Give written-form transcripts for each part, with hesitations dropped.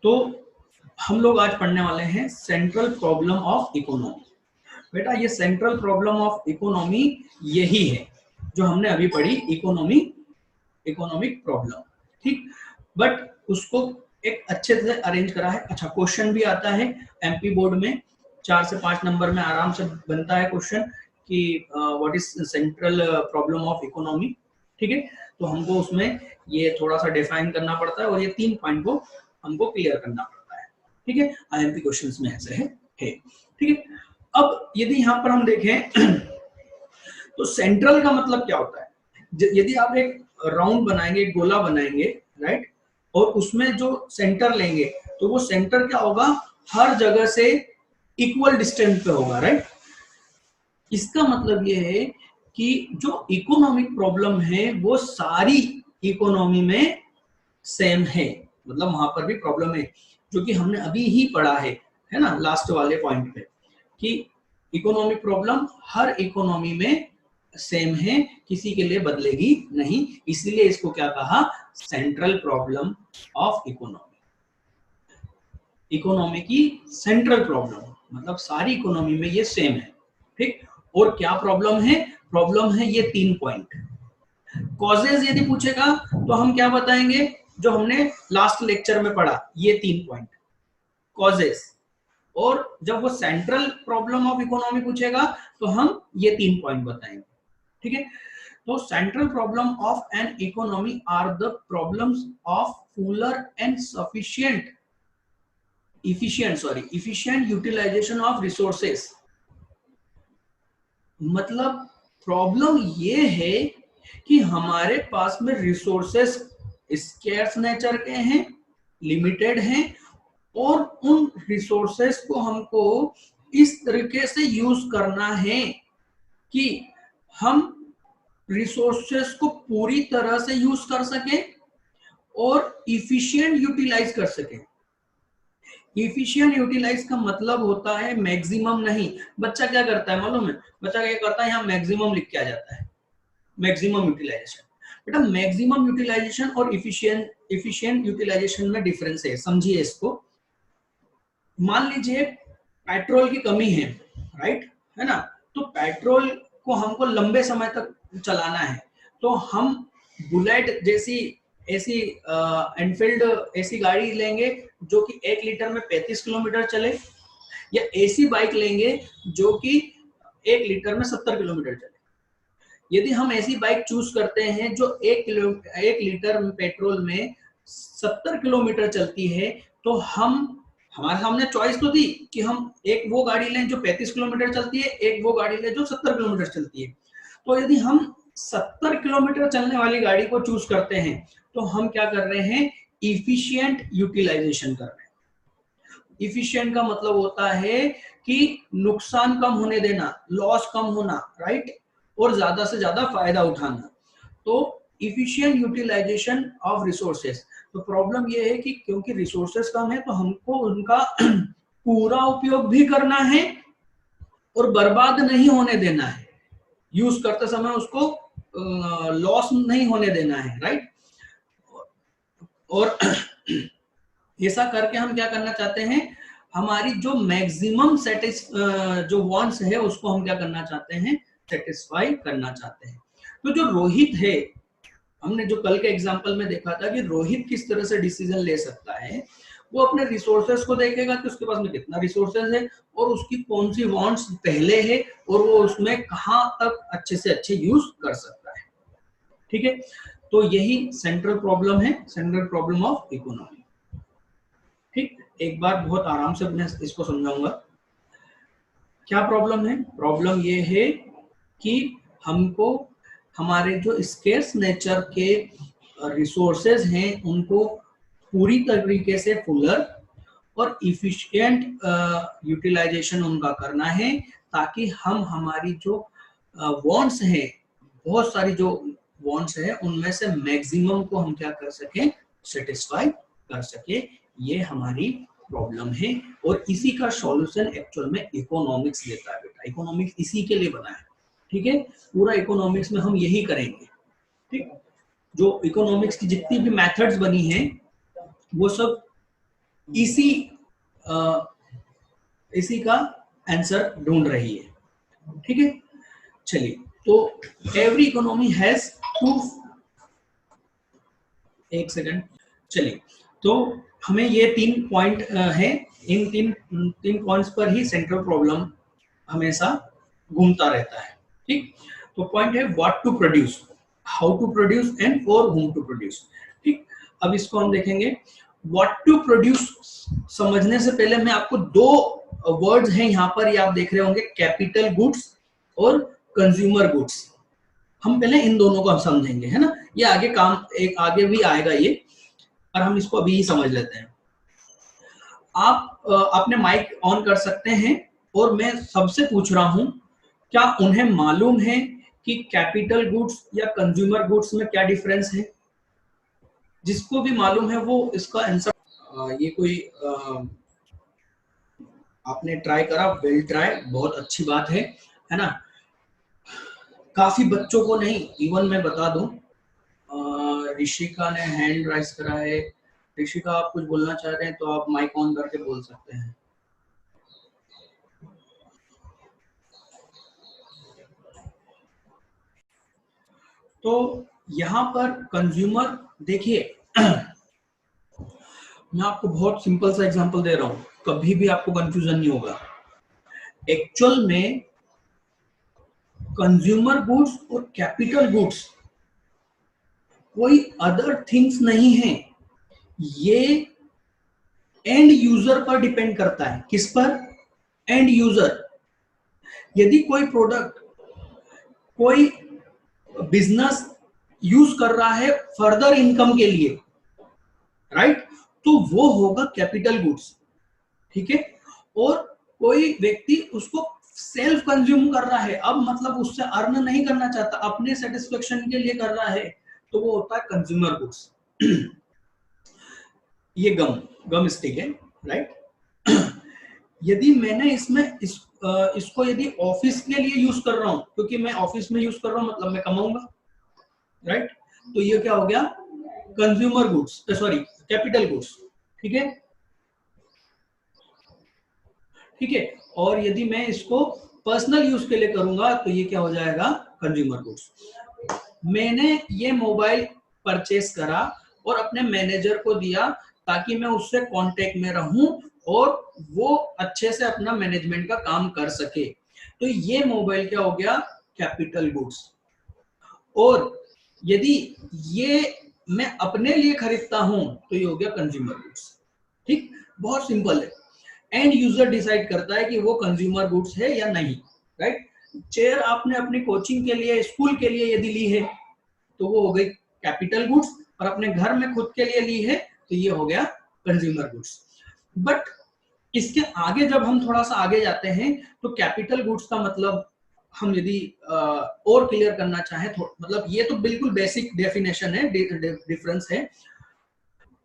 तो हम लोग आज पढ़ने वाले हैं सेंट्रल प्रॉब्लम ऑफ इकोनॉमी। बेटा ये सेंट्रल प्रॉब्लम ऑफ इकोनॉमी यही है जो हमने अभी पढ़ी, इकोनॉमिक प्रॉब्लम, ठीक। बट उसको एक अच्छे से अरेंज करा है। अच्छा, क्वेश्चन भी आता है एमपी बोर्ड में, 4 से 5 नंबर में आराम से बनता है क्वेश्चन कि what is central problem of economy, ठीक है। तो हमको उसमें ये थोड़ा सा डिफाइन करना पड़ता है और ये 3 पॉइंट को हमको क्लियर करना पड़ता है, ठीक है। आईएमपी क्वेश्चंस में ऐसे है, ठीक है। अब यदि यहाँ पर हम देखें तो सेंट्रल का मतलब क्या होता है। यदि आप एक राउंड बनाएंगे, एक गोला बनाएंगे, राइट, और उसमें जो सेंटर लेंगे तो वो सेंटर क्या होगा, हर जगह से इक्वल डिस्टेंस पे होगा, राइट। इसका मतलब ये है कि जो इकोनॉमिक प्रॉब्लम है वो सारी इकोनॉमी में सेम है, मतलब वहां पर भी प्रॉब्लम है, जो कि हमने अभी ही पढ़ा है ना, लास्ट वाले पॉइंट पे, कि इकोनॉमिक प्रॉब्लम हर इकोनॉमी में सेम है, किसी के लिए बदलेगी नहीं, इसलिए इसको क्या कहा, central problem of economy. Economy की सेंट्रल प्रॉब्लम मतलब सारी इकोनॉमी में ये सेम है, ठीक। और क्या प्रॉब्लम है, प्रॉब्लम है ये 3 पॉइंट। कॉजेज यदि पूछेगा तो हम क्या बताएंगे, जो हमने लास्ट लेक्चर में पढ़ा, ये 3 पॉइंट कॉजेज। और जब वो सेंट्रल प्रॉब्लम ऑफ इकोनॉमी पूछेगा तो हम ये 3 पॉइंट बताएंगे, ठीक है। तो central problem of an economy are the problems of fuller and efficient utilisation of resources. मतलब प्रॉब्लम ये है कि हमारे पास में रिसोर्सेस स्केर्स नेचर के हैं, लिमिटेड हैं, और उन रिसोर्सेस को हमको इस तरीके से यूज करना है कि हम रिसोर्सेस को पूरी तरह से यूज कर सकें और इफिशिएंट यूटिलाइज कर सकें। इफिशिएंट यूटिलाइज का मतलब होता है मैक्सिमम नहीं। बच्चा क्या करता है मालूम है, बच्चा क्या करता है, यहाँ मैक्सिमम लिख के आ जाता है, मैक्सिमम यूटिलाइजेशन। बेटा मैक्सिमम यूटिलाइजेशन और इफिशिएंट यूटिलाइजेशन में डिफरेंस है, समझिए इसको। मान लीजिए पेट्रोल की कमी है, राइट, है ना, तो पेट्रोल को हमको लंबे समय तक चलाना है, तो हम बुलेट जैसी ऐसी एनफील्ड ऐसी गाड़ी लेंगे जो कि 1 लीटर में 35 किलोमीटर चले, या ऐसी बाइक लेंगे जो कि 1 लीटर में 70 किलोमीटर चले। यदि हम ऐसी बाइक चूज करते हैं जो 1 लीटर पेट्रोल में 70 किलोमीटर चलती है, तो हमारे सामने चॉइस तो थी कि हम एक वो गाड़ी लें जो 35 किलोमीटर चलती है, एक वो गाड़ी लें जो 70 किलोमीटर चलती है। तो यदि हम 70 किलोमीटर चलने वाली गाड़ी को चूज करते हैं तो हम क्या कर रहे हैं, इफिशिएंट यूटिलाइजेशन कर रहे हैं। इफिशिएंट का मतलब होता है कि नुकसान कम होने देना, लॉस कम होना, राइट, और ज्यादा से ज्यादा फायदा उठाना। तो इफिशिएंट यूटिलाइजेशन ऑफ रिसोर्सेस। तो प्रॉब्लम ये है कि क्योंकि रिसोर्सेस कम है तो हमको उनका पूरा उपयोग भी करना है और बर्बाद नहीं होने देना है, यूज करते समय उसको लॉस नहीं होने देना है, राइट। और ऐसा करके हम क्या करना चाहते हैं, हमारी जो मैक्सिमम जो वांट्स है उसको हम क्या करना चाहते हैं, सेटिस्फाई करना चाहते हैं। तो जो रोहित है, हमने जो कल के एग्जांपल में देखा था कि रोहित किस तरह से डिसीजन ले सकता है, वो अपने रिसोर्सेस को देखेगा कि उसके पास में कितना रिसोर्सेस है और उसकी कौन सी वांट्स पहले है और वो उसमें कहां तक अच्छे से अच्छे यूज कर सकता है, ठीक है। तो यही सेंट्रल प्रॉब्लम है, सेंट्रल प्रॉब्लम ऑफ इकोनॉमी, ठीक। एक बार बहुत आराम से मैं इसको समझाऊंगा। क्या प्रॉब्लम है, प्रॉब्लम ये है कि हमको हमारे जो स्केर्स नेचर के रिसोर्सेज हैं उनको पूरी तरीके से फुलर और इफिशिएंट यूटिलाइजेशन उनका करना है, ताकि हम हमारी जो वांट्स हैं, बहुत सारी जो वांट्स है उनमें से मैक्सिमम को हम क्या कर सकें, सेटिस्फाई कर सके। ये हमारी प्रॉब्लम है और इसी का सॉल्यूशन एक्चुअल में इकोनॉमिक्स देता है। बेटा इकोनॉमिक्स इसी के लिए बना है, ठीक है। पूरा इकोनॉमिक्स में हम यही करेंगे, ठीक। जो इकोनॉमिक्स की जितनी भी मेथड्स बनी हैं वो सब इसी इसी का आंसर ढूंढ रही है। ठीक है, चलिए, तो एवरी इकोनॉमी हैज टू, एक सेकंड, चलिए, तो हमें ये 3 पॉइंट है, इन तीन पॉइंट्स पर ही सेंट्रल प्रॉब्लम हमेशा घूमता रहता है। ठीक, तो पॉइंट है what to produce, how to produce and for whom to produce. ठीक, अब इसको हम देखेंगे। व्हाट टू प्रोड्यूस समझने से पहले मैं आपको 2 वर्ड्स हैं यहाँ पर, ये आप देख रहे होंगे, कैपिटल गुड्स और कंज्यूमर गुड्स। हम पहले इन दोनों को हम समझेंगे, है ना, ये आगे काम एक आगे भी आएगा ये, और हम इसको अभी ही समझ लेते हैं। आप अपने माइक ऑन कर सकते हैं, और मैं सबसे पूछ रहा हूं, क्या उन्हें मालूम है कि कैपिटल गुड्स या कंज्यूमर गुड्स में क्या डिफरेंस है? जिसको भी मालूम है वो इसका आंसर, ये कोई आपने ट्राई करा, वेल ट्राई, बहुत अच्छी बात है ना। काफी बच्चों को नहीं, इवन मैं बता दूं, ऋषिका ने हैंड राइज करा है। ऋषिका, आप कुछ बोलना चाह रहे हैं तो आप माइक ऑन करके बोल सकते हैं। तो यहाँ पर कंज्यूमर, देखिए मैं आपको बहुत सिंपल सा एग्जांपल दे रहा हूँ, कभी भी आपको कंफ्यूजन नहीं होगा। एक्चुअल में कंज्यूमर गुड्स और कैपिटल गुड्स कोई अदर थिंग्स नहीं है, ये एंड यूजर पर डिपेंड करता है। किस पर? And user. यदि कोई प्रोडक्ट, कोई बिजनेस यूज कर रहा है फर्दर इनकम के लिए, राइट, तो वो होगा कैपिटल गुड्स। ठीक है, और कोई व्यक्ति उसको सेल्फ कंज्यूम कर रहा है, अब मतलब उससे अर्न नहीं करना चाहता, अपने सेटिस्फेक्शन के लिए कर रहा है, तो वो होता है कंज्यूमर गुड्स। ये गम स्टिक है, राइट। यदि मैंने इसको यदि ऑफिस के लिए यूज कर रहा हूं, क्योंकि मैं ऑफिस में यूज कर रहा हूं, मतलब मैं कमाऊंगा, राइट, तो ये क्या हो गया? Consumer goods, sorry, capital goods. ठीक है, ठीक है, और यदि मैं इसको पर्सनल यूज के लिए करूंगा तो ये क्या हो जाएगा? Consumer goods. मैंने ये मोबाइल परचेस करा और अपने मैनेजर को दिया ताकि मैं उससे कांटेक्ट में रहूं और वो अच्छे से अपना मैनेजमेंट का काम कर सके, तो ये मोबाइल क्या हो गया? Capital goods. और यदि ये मैं अपने लिए खरीदता हूं तो ये हो गया कंज्यूमर गुड्स। ठीक, बहुत सिंपल है, एंड यूजर डिसाइड करता है कि वो कंज्यूमर गुड्स है या नहीं, राइट। चेयर आपने अपनी कोचिंग के लिए, स्कूल के लिए यदि ली है तो वो हो गई कैपिटल गुड्स, और अपने घर में खुद के लिए ली है तो ये हो गया कंज्यूमर गुड्स। बट इसके आगे जब हम थोड़ा सा आगे जाते हैं तो कैपिटल गुड्स का मतलब हम यदि और क्लियर करना चाहें, मतलब ये तो बिल्कुल बेसिक डेफिनेशन है, डिफरेंस है,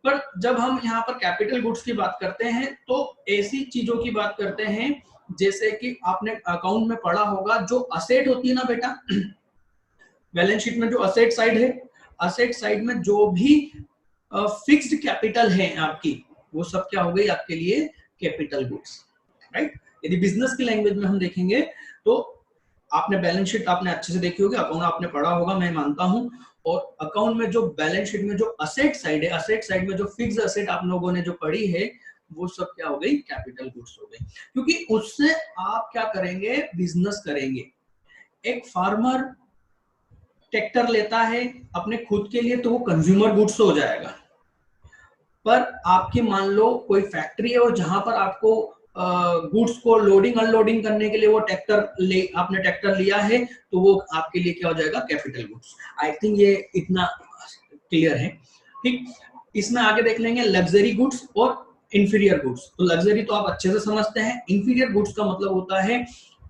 पर जब हम यहाँ पर कैपिटल गुड्स की बात करते हैं तो ऐसी चीजों की बात करते हैं जैसे कि आपने अकाउंट में पढ़ा होगा, जो असेट होती है ना बेटा, बैलेंस शीट में जो असेट साइड है, असेट साइड में जो भी फिक्स्ड कैपिटल है आपकी, वो सब क्या हो गई आपके लिए? Capital goods, right. यदि बिजनेस की लैंग्वेज में हम देखेंगे तो आपने बैलेंस शीट आपने अच्छे से देखी होगी, अकाउंट आपने पढ़ा होगा, मैं मानता हूं, और अकाउंट में जो बैलेंस शीट में जो असेट साइड है, असेट साइड में जो फिक्स्ड असेट आप लोगों ने जो पढ़ी है, वो सब क्या हो गई? कैपिटल गुड्स हो गई, क्योंकि उससे आप क्या करेंगे? बिजनेस करेंगे। एक फार्मर ट्रैक्टर लेता है अपने खुद के लिए तो वो कंज्यूमर गुड्स हो जाएगा, पर आपकी मान लो कोई फैक्ट्री है और जहां पर आपको गुड्स को लोडिंग अनलोडिंग करने के लिए वो आपने ट्रैक्टर लिया है, तो वो आपके लिए क्या हो जाएगा? Capital goods. आई थिंक ये इतना क्लियर है। ठीक, इसमें आगे देख लेंगे लग्जरी गुड्स और इंफीरियर गुड्स। तो लग्जरी तो आप अच्छे से समझते हैं, इंफीरियर गुड्स का मतलब होता है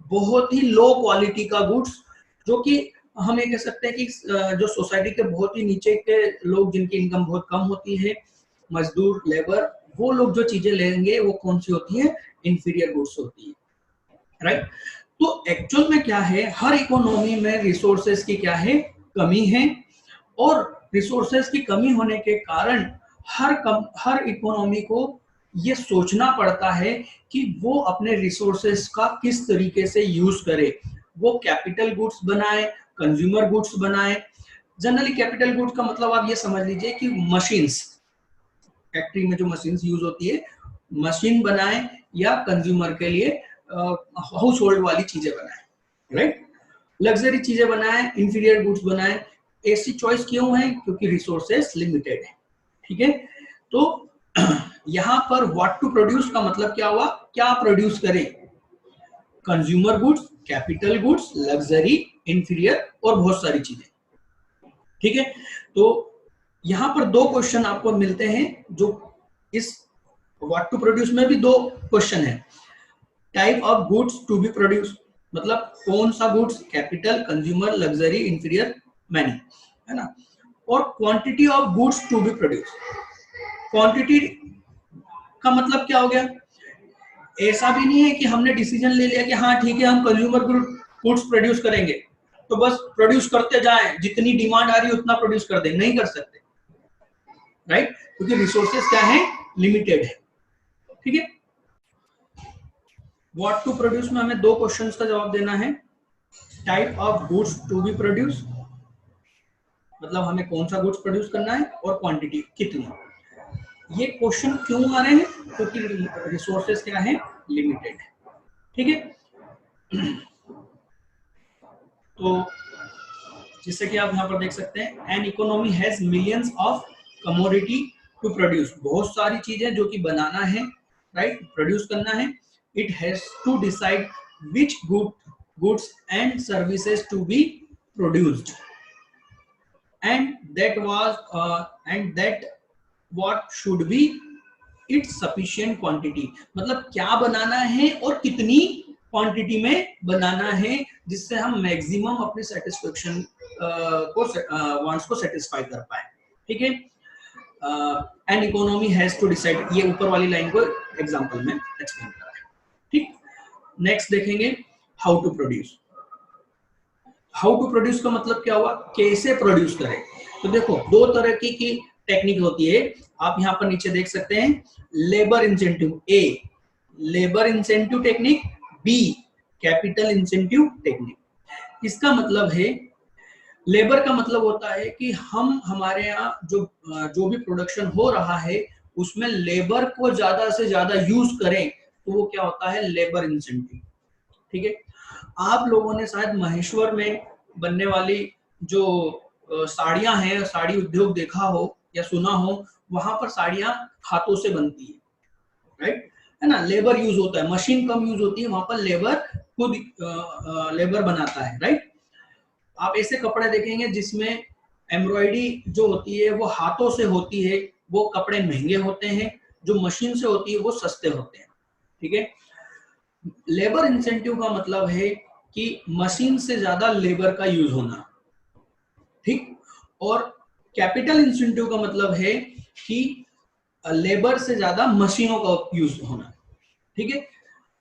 बहुत ही लो क्वालिटी का गुड्स, जो कि हम ये कह सकते हैं कि जो सोसाइटी के बहुत ही नीचे के लोग, जिनकी इनकम बहुत कम होती है, मजदूर, लेबर, वो लोग जो चीजें लेंगे वो कौन सी होती है? इंफीरियर गुड्स होती है, राइट। तो एक्चुअल में क्या है, हर इकोनॉमी में रिसोर्सेज की क्या है? कमी है, और रिसोर्सेज की कमी होने के कारण हर इकोनॉमी को ये सोचना पड़ता है कि वो अपने रिसोर्सेस का किस तरीके से यूज करे, वो कैपिटल गुड्स बनाए, कंज्यूमर गुड्स बनाए। जनरली कैपिटल गुड्स का मतलब आप ये समझ लीजिए कि मशीन्स, फैक्ट्री में जो मशीन्स यूज होती है, मशीन बनाए या कंज्यूमर के लिए हाउस होल्ड वाली चीजें बनाए, राइट। लग्जरी चीजें बनाए, इंफीरियर गुड्स बनाए। ऐसी चॉइस क्यों है? क्योंकि रिसोर्सेस लिमिटेड है, ठीक है। तो यहाँ पर व्हाट टू प्रोड्यूस का मतलब क्या हुआ? क्या प्रोड्यूस करें? Consumer goods, capital goods, luxury, inferior और बहुत सारी चीजें, ठीक है। तो यहाँ पर दो क्वेश्चन आपको मिलते हैं, जो इस व्हाट टू प्रोड्यूस में भी दो क्वेश्चन है। Type of goods to be produce, मतलब कौन सा goods, capital, consumer, luxury, inferior, many, है ना। और quantity of goods to be produce, quantity का मतलब क्या हो गया? ऐसा भी नहीं है कि हमने डिसीजन ले लिया कि हाँ ठीक है हम कंज्यूमर गुड्स प्रोड्यूस करेंगे, तो बस प्रोड्यूस करते जाएं, जितनी डिमांड आ रही है उतना प्रोड्यूस कर दें, नहीं कर सकते, राइट, क्योंकि रिसोर्सेस क्या है? लिमिटेड है, ठीक है। व्हाट टू प्रोड्यूस में हमें दो क्वेश्चंस का जवाब देना है। Type of goods to be produce, मतलब हमें कौन सा गुड्स प्रोड्यूस करना है, और क्वांटिटी कितनी। ये क्वेश्चन क्यों आ रहे हैं? क्योंकि रिसोर्सेस क्या है? लिमिटेड है, ठीक है। तो जिससे कि आप यहाँ पर देख सकते हैं, an economy has millions of commodity to produce, बहुत सारी चीजें जो कि बनाना है, राइट, प्रोड्यूस करना है। It has to decide which goods and services to be produced, and that what should be its sufficient quantity, मतलब क्या बनाना है और कितनी क्वांटिटी में बनाना है, जिससे हम मैक्सिमम अपने सेटिस्फेक्शन को वांट्स को सेटिस्फाई कर पाए, ठीक है। An economy has to decide, ये ऊपर वाली लाइन को एग्जांपल में एक्सप्लेन करा है, ठीक। नेक्स्ट देखेंगे how to produce. How to produce का मतलब क्या हुआ? कैसे प्रोड्यूस करें। तो देखो दो तरह की टेक्निक होती है, आप यहाँ पर नीचे देख सकते हैं। Labour incentive, A labour incentive technique, B capital incentive technique. इसका मतलब है, लेबर का मतलब होता है कि हम हमारे यहाँ जो भी प्रोडक्शन हो रहा है उसमें लेबर को ज्यादा से ज्यादा यूज करें, तो वो क्या होता है? लेबर इंसेंटिव, ठीक है। आप लोगों ने शायद महेश्वर में बनने वाली जो साड़ियां हैं, साड़ी उद्योग देखा हो या सुना हो, वहां पर साड़ियां हाथों से बनती है, राइट, है ना। लेबर यूज होता है, मशीन कम यूज होती है, वहां पर लेबर खुद लेबर बनाता है, राइट। आप ऐसे कपड़े देखेंगे जिसमें एम्ब्रॉयडरी जो होती है वो हाथों से होती है, वो कपड़े महंगे होते हैं, जो मशीन से होती है वो सस्ते होते हैं, ठीक है। लेबर इंसेंटिव का मतलब है कि मशीन से ज्यादा लेबर का यूज होना, ठीक। और कैपिटल इंसेंटिव का मतलब है कि लेबर से ज्यादा मशीनों का यूज होना, ठीक है।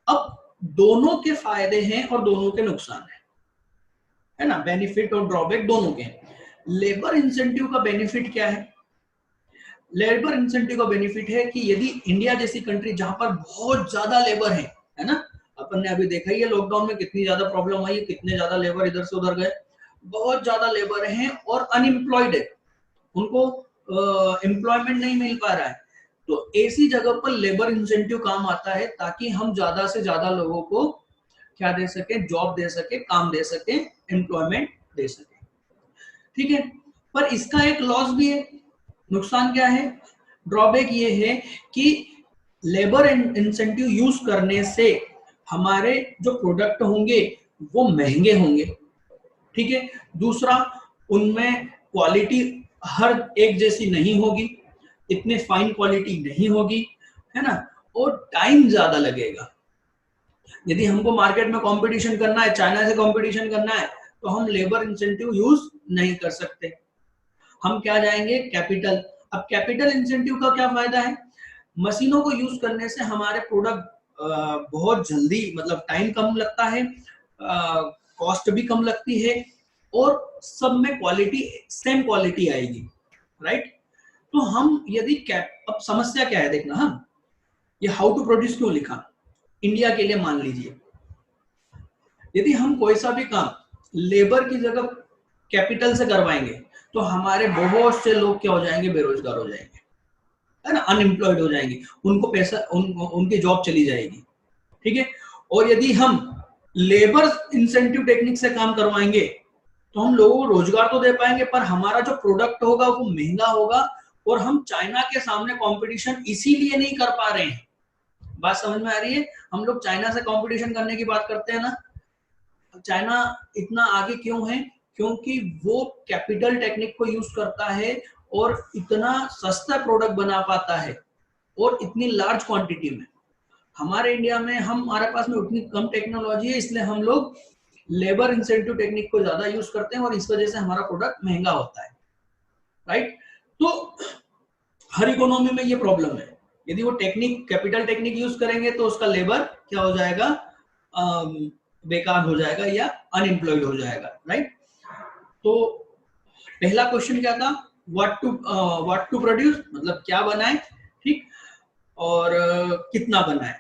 अब दोनों के फायदे हैं और दोनों के नुकसान है ना, बेनिफिट और ड्रॉबैक दोनों के हैं। लेबर इंसेंटिव का बेनिफिट क्या है? लेबर इंसेंटिव का बेनिफिट है कि यदि इंडिया जैसी कंट्री जहां पर बहुत ज्यादा लेबर है ना, अपन ने अभी देखा ही है लॉकडाउन में कितनी ज्यादा प्रॉब्लम आई है, कितने ज्यादा लेबर इधर से उधर गए, बहुत ज्यादा लेबर हैं और अनएम्प्लॉयड है, उनको एम्प्लॉयमेंट नहीं मिल पा रहा है। तो ऐसी जगह पर लेबर इंसेंटिव काम आता है, ताकि हम ज्यादा से ज्यादा लोगों को क्या दे सके? जॉब दे सके, काम दे सके, एम्प्लॉयमेंट दे सके, ठीक है। पर इसका एक लॉस भी है। नुकसान क्या है? ड्रॉबैक ये है कि लेबर इंसेंटिव यूज करने से हमारे जो प्रोडक्ट होंगे वो महंगे होंगे, ठीक है। दूसरा, उनमें क्वालिटी हर एक जैसी नहीं होगी, इतने फाइन क्वालिटी नहीं होगी, है ना, और टाइम ज्यादा लगेगा। यदि हमको मार्केट में कंपटीशन करना है, चाइना से कंपटीशन करना है, तो हम लेबर इंसेंटिव यूज नहीं कर सकते, हम क्या जाएंगे? कैपिटल। अब कैपिटल इंसेंटिव का क्या फायदा है? मशीनों को यूज करने से हमारे प्रोडक्ट बहुत जल्दी, मतलब टाइम कम लगता है, कॉस्ट भी कम लगती है, और सब में क्वालिटी सेम क्वालिटी आएगी, राइट। तो हम यदि अब समस्या क्या है देखना, हम ये हाउ टू प्रोड्यूस क्यों लिखा? इंडिया के लिए मान लीजिए यदि हम कोई सा भी काम लेबर की जगह कैपिटल से करवाएंगे तो हमारे बहुत से लोग क्या हो जाएंगे, बेरोजगार हो जाएंगे, है ना, अनएम्प्लॉयड हो जाएंगे, उनको पैसा उनकी जॉब चली जाएगी, ठीक है। और यदि हम लेबर इंसेंटिव टेक्निक से काम करवाएंगे तो हम लोगों को रोजगार तो दे पाएंगे पर हमारा जो प्रोडक्ट होगा वो महंगा होगा और हम चाइना के सामने कंपटीशन इसीलिए नहीं कर पा रहे हैं। बात समझ में आ रही है? हम लोग चाइना से कंपटीशन करने की बात करते हैं ना, चाइना इतना आगे क्यों है? क्योंकि वो कैपिटल टेक्निक को यूज करता है और इतना सस्ता प्रोडक्ट बना पाता है और इतनी लार्ज क्वांटिटी में। हमारे इंडिया में हमारे पास में उतनी कम टेक्नोलॉजी है, इसलिए हम लोग लेबर इंसेंटिव टेक्निक को ज्यादा यूज करते हैं और इस वजह से हमारा प्रोडक्ट महंगा होता है, राइट। तो हर इकोनॉमी में ये प्रॉब्लम है, यदि वो टेक्निक कैपिटल टेक्निक यूज करेंगे तो उसका लेबर क्या हो जाएगा, बेकार हो जाएगा या अनएम्प्लॉयड हो जाएगा, राइट। तो पहला क्वेश्चन क्या था, व्हाट टू प्रोड्यूस, मतलब क्या बनाए, ठीक, और कितना बनाए,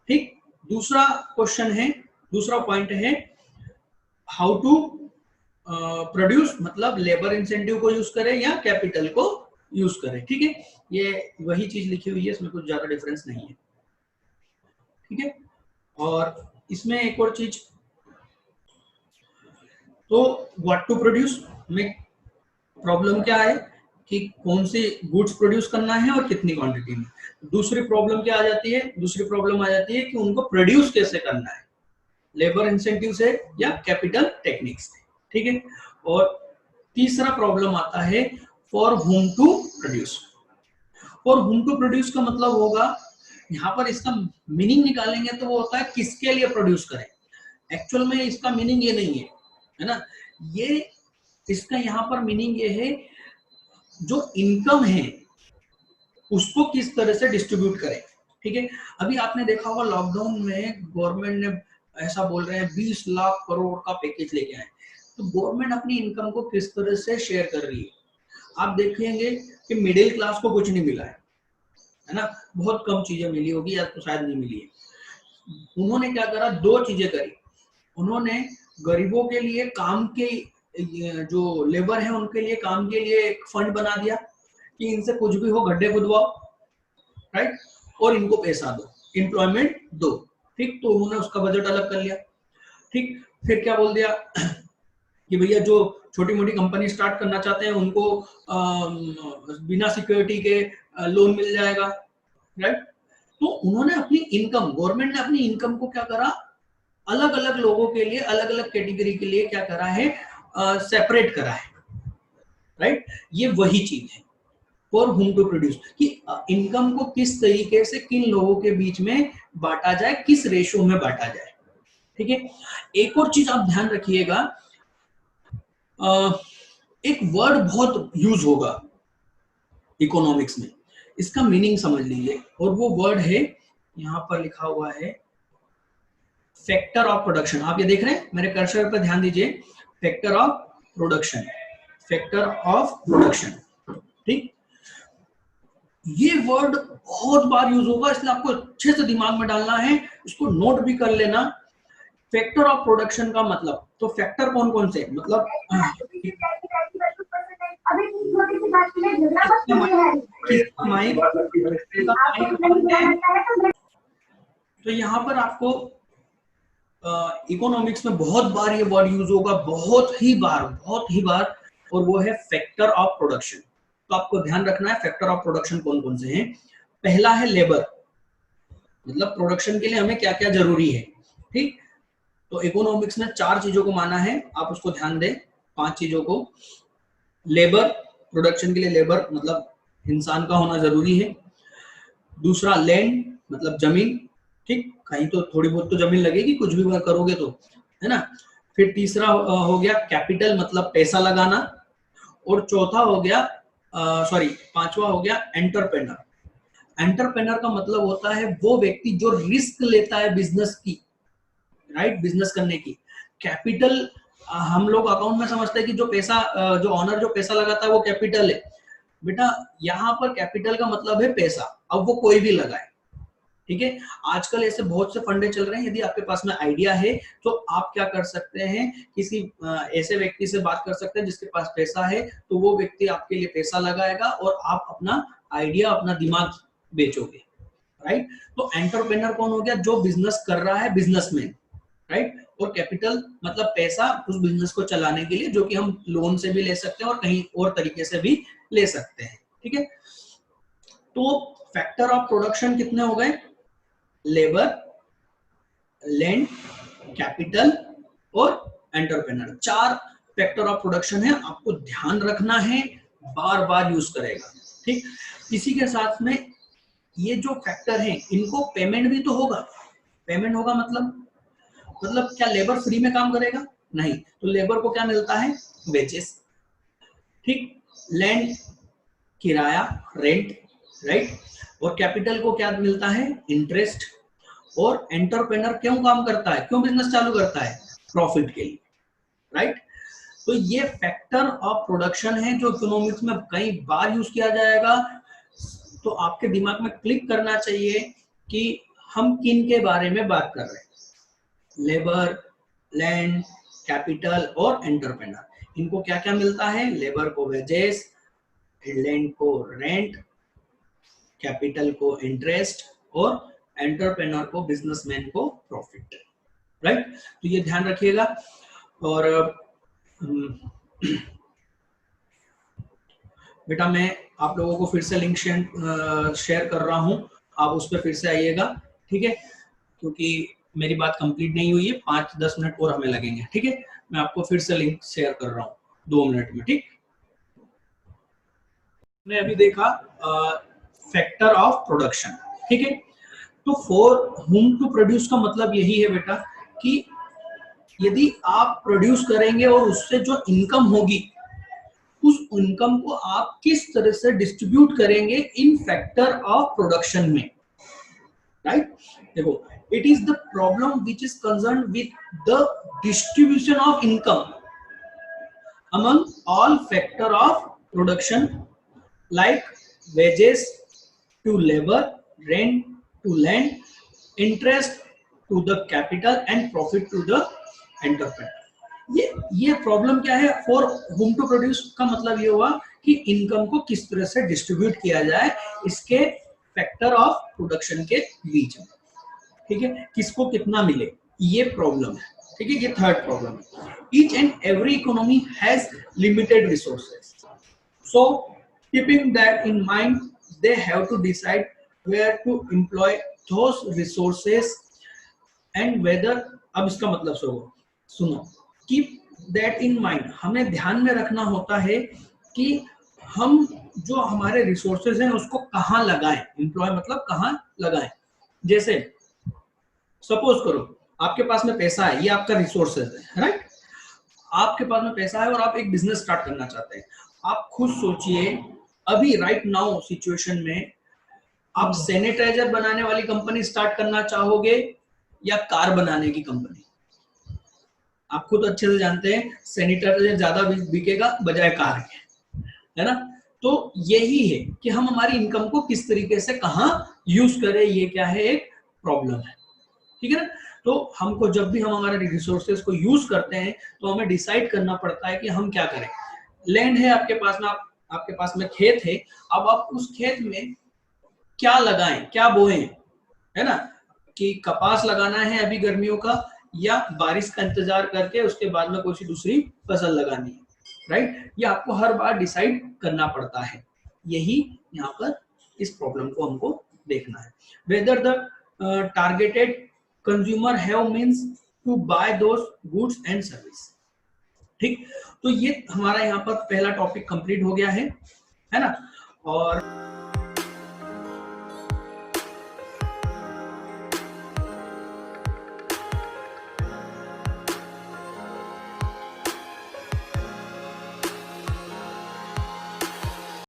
ठीक। दूसरा क्वेश्चन है, दूसरा पॉइंट है हाउ टू प्रोड्यूस, मतलब लेबर इंसेंटिव को यूज करें या कैपिटल को यूज करें, ठीक है। ये वही चीज लिखी हुई है, इसमें कुछ ज्यादा डिफरेंस नहीं है, ठीक है। और इसमें एक और चीज, तो व्हाट टू प्रोड्यूस में प्रॉब्लम क्या है कि कौन से गुड्स प्रोड्यूस करना है और कितनी क्वांटिटी में। दूसरी प्रॉब्लम क्या आ जाती है, दूसरी प्रॉब्लम आ जाती है कि उनको प्रोड्यूस कैसे करना है, लेबर इंसेंटिव से या कैपिटल टेक्निक से, ठीक है। और तीसरा प्रॉब्लम आता है for whom to produce. For whom to produce का मतलब होगा, यहाँ पर इसका मीनिंग निकालेंगे तो वो होता है किसके लिए प्रोड्यूस करें। एक्चुअल में इसका मीनिंग ये नहीं है ना, ये इसका यहाँ पर मीनिंग ये है जो इनकम है उसको किस तरह से डिस्ट्रीब्यूट करें, ठीक है। अभी आपने देखा होगा लॉकडाउन में गवर्नमेंट ने ऐसा बोल रहे हैं 20 लाख करोड़ का पैकेज लेके आए, तो गवर्नमेंट अपनी इनकम को किस तरह से शेयर कर रही है। आप देखेंगे कि मिडिल क्लास को कुछ नहीं मिला है ना, बहुत कम चीजें मिली होगी या तो शायद नहीं मिली है। उन्होंने क्या करा, दो चीजें करी। उन्होंने गरीबों के लिए काम के, जो लेबर है उनके लिए काम के लिए एक फंड बना दिया कि इनसे कुछ भी हो गड्ढे खुदवाओ, राइट, और इनको पैसा दो, एम्प्लॉयमेंट दो, ठीक। तो उन्होंने उसका बजट अलग कर लिया, ठीक। फिर क्या बोल दिया कि भैया जो छोटी मोटी कंपनी स्टार्ट करना चाहते हैं उनको बिना सिक्योरिटी के लोन मिल जाएगा, राइट। तो उन्होंने अपनी इनकम, गवर्नमेंट ने अपनी इनकम को क्या करा, अलग अलग लोगों के लिए, अलग अलग कैटेगरी के लिए क्या करा है, सेपरेट करा है, राइट। ये वही चीज है फॉर हुम टू प्रोड्यूस, कि इनकम को किस तरीके से किन लोगों के बीच में बांटा जाए, किस रेशो में बांटा जाए, ठीक है। एक और चीज आप ध्यान रखिएगा, एक वर्ड बहुत यूज होगा इकोनॉमिक्स में, इसका मीनिंग समझ लीजिए, और वो वर्ड है, यहां पर लिखा हुआ है फैक्टर ऑफ प्रोडक्शन। आप ये देख रहे हैं, मेरे कर्सर पर ध्यान दीजिए, factor of production, factor of production, ठीक। ये वर्ड बहुत बार यूज होगा, इसलिए आपको अच्छे से दिमाग में डालना है, इसको नोट भी कर लेना। फैक्टर ऑफ प्रोडक्शन का मतलब, तो फैक्टर कौन कौन से, मतलब तो यहाँ पर आपको इकोनॉमिक्स में बहुत बार ये वर्ड यूज होगा, बहुत ही बार, और वो है फैक्टर ऑफ प्रोडक्शन। तो आपको ध्यान रखना है फैक्टर ऑफ प्रोडक्शन कौन कौन से हैं। पहला है लेबर, मतलब प्रोडक्शन के लिए हमें क्या क्या जरूरी है, ठीक। तो इकोनॉमिक्स में 4 चीजों को माना है, आप उसको ध्यान दें, 5 चीजों को। लेबर, प्रोडक्शन के लिए लेबर मतलब इंसान का होना जरूरी है। दूसरा लैंड, मतलब जमीन, ठीक, कहीं तो थोड़ी बहुत तो जमीन लगेगी, कुछ भी करोगे तो, है ना। फिर तीसरा हो गया कैपिटल, मतलब पैसा लगाना। और चौथा हो गया, पांचवा हो गया एंटरप्रेन्योर। एंटरप्रेन्योर का मतलब होता है वो व्यक्ति जो रिस्क लेता है बिजनेस की, राइट, बिजनेस करने की। कैपिटल हम लोग अकाउंट में समझते हैं कि जो पैसा, जो ऑनर जो पैसा लगाता है वो कैपिटल है। बेटा यहाँ पर कैपिटल का मतलब है पैसा, अब वो कोई भी लगाए, ठीक है, आजकल ऐसे बहुत से फंडे चल रहे हैं। यदि आपके पास में आइडिया है तो आप क्या कर सकते हैं, किसी ऐसे व्यक्ति से बात कर सकते हैं जिसके पास पैसा है, तो वो व्यक्ति आपके लिए पैसा लगाएगा और आप अपना आइडिया, अपना दिमाग बेचोगे, राइट। तो एंटरप्रेन्योर कौन हो गया, जो बिजनेस कर रहा है, बिजनेसमैन, राइट। और कैपिटल मतलब पैसा उस बिजनेस को चलाने के लिए, जो कि हम लोन से भी ले सकते हैं और कहीं और तरीके से भी ले सकते हैं, ठीक है। तो फैक्टर ऑफ प्रोडक्शन कितने हो गए, लेबर, लैंड, कैपिटल और एंटरप्रेन्योर, 4 फैक्टर ऑफ प्रोडक्शन है, आपको ध्यान रखना है, बार बार यूज करेगा, ठीक। इसी के साथ में ये जो फैक्टर है, इनको पेमेंट भी तो होगा। पेमेंट होगा मतलब क्या लेबर फ्री में काम करेगा, नहीं, तो लेबर को क्या मिलता है, वेजेस, ठीक। लैंड किराया, रेंट, राइट। और कैपिटल को क्या मिलता है, इंटरेस्ट। और एंटरप्रेन्योर क्यों काम करता है, क्यों बिजनेस चालू करता है, प्रॉफिट के लिए, राइट। तो ये फैक्टर ऑफ प्रोडक्शन है जो इकोनॉमिक्स में कई बार यूज किया जाएगा। तो आपके दिमाग में क्लिक करना चाहिए कि हम किन के बारे में बात कर रहे हैं, लेबर, लैंड, कैपिटल और एंटरप्रेन्योर। इनको क्या क्या मिलता है, लेबर को वेजेस, लैंड को रेंट, कैपिटल को इंटरेस्ट और एंटरप्रेन्योर को, बिजनेसमैन को प्रॉफिट, राइट। तो ये ध्यान रखिएगा। और बेटा मैं आप लोगों को फिर से लिंक शेयर कर रहा हूं, आप उस पर फिर से आइएगा, ठीक है, क्योंकि मेरी बात कंप्लीट नहीं हुई है, 5-10 मिनट और हमें लगेंगे, ठीक है। मैं आपको फिर से लिंक शेयर कर रहा हूँ 2 मिनट में, ठीक। मैं अभी देखा फैक्टर ऑफ प्रोडक्शन, ठीक है। तो फॉर हुम टू प्रोड्यूस का मतलब यही है बेटा कि यदि आप प्रोड्यूस करेंगे और उससे जो इनकम होगी, उस इनकम को आप किस तरह से डिस्ट्रीब्यूट करेंगे इन फैक्टर ऑफ प्रोडक्शन में, राइट। देखो, it is the problem which is concern with the distribution of income among all factor of production like wages to labor, rent to land, interest to the capital and profit to the entrepreneur। ये problem क्या है, for home to produce का मतलब ये हुआ कि income को किस तरह से डिस्ट्रीब्यूट किया जाए इसके फैक्टर ऑफ प्रोडक्शन के बीच में, ठीक है, किसको कितना मिले, ये प्रॉब्लम है, ठीक है। ये थर्ड प्रॉब्लम है। Each and every economy has limited resources, so keeping that in mind they have to decide where to employ those resources and whether. अब इसका मतलब सुनो, कीप दैट इन माइंड, हमें ध्यान में रखना होता है कि हम जो हमारे रिसोर्सेज हैं उसको कहाँ लगाएं, एम्प्लॉय मतलब कहाँ लगाएं। जैसे सपोज करो आपके पास में पैसा है, ये आपका रिसोर्सेज है, राइट। आपके पास में पैसा है और आप एक बिजनेस स्टार्ट करना चाहते हैं। आप खुद सोचिए, अभी राइट नाउ सिचुएशन में आप सैनिटाइजर बनाने वाली कंपनी स्टार्ट करना चाहोगे या कार बनाने की कंपनी? आप खुद अच्छे से जानते हैं सैनिटाइजर ज्यादा बिकेगा बजाय कार के, है ना। तो यही है कि हम हमारी इनकम को किस तरीके से कहाँ यूज करें, ये क्या है, एक प्रॉब्लम है, ठीक है ना। तो हमको जब भी हम हमारे रिसोर्सेज को यूज करते हैं तो हमें डिसाइड करना पड़ता है कि हम क्या करें। लैंड है आपके पास में, आपके पास में खेत है, अब आप उस खेत में क्या लगाएं, क्या बोएं, है ना, कि कपास लगाना है अभी गर्मियों का या बारिश का इंतजार करके उसके बाद में कोई सी दूसरी फसल लगानी है, राइट। ये आपको हर बार डिसाइड करना पड़ता है, यही यहाँ पर इस प्रॉब्लम को हमको देखना है। Whether the targeted consumer have means to buy those goods and service, ठीक। तो ये हमारा यहाँ पर पहला टॉपिक कंप्लीट हो गया है ना। और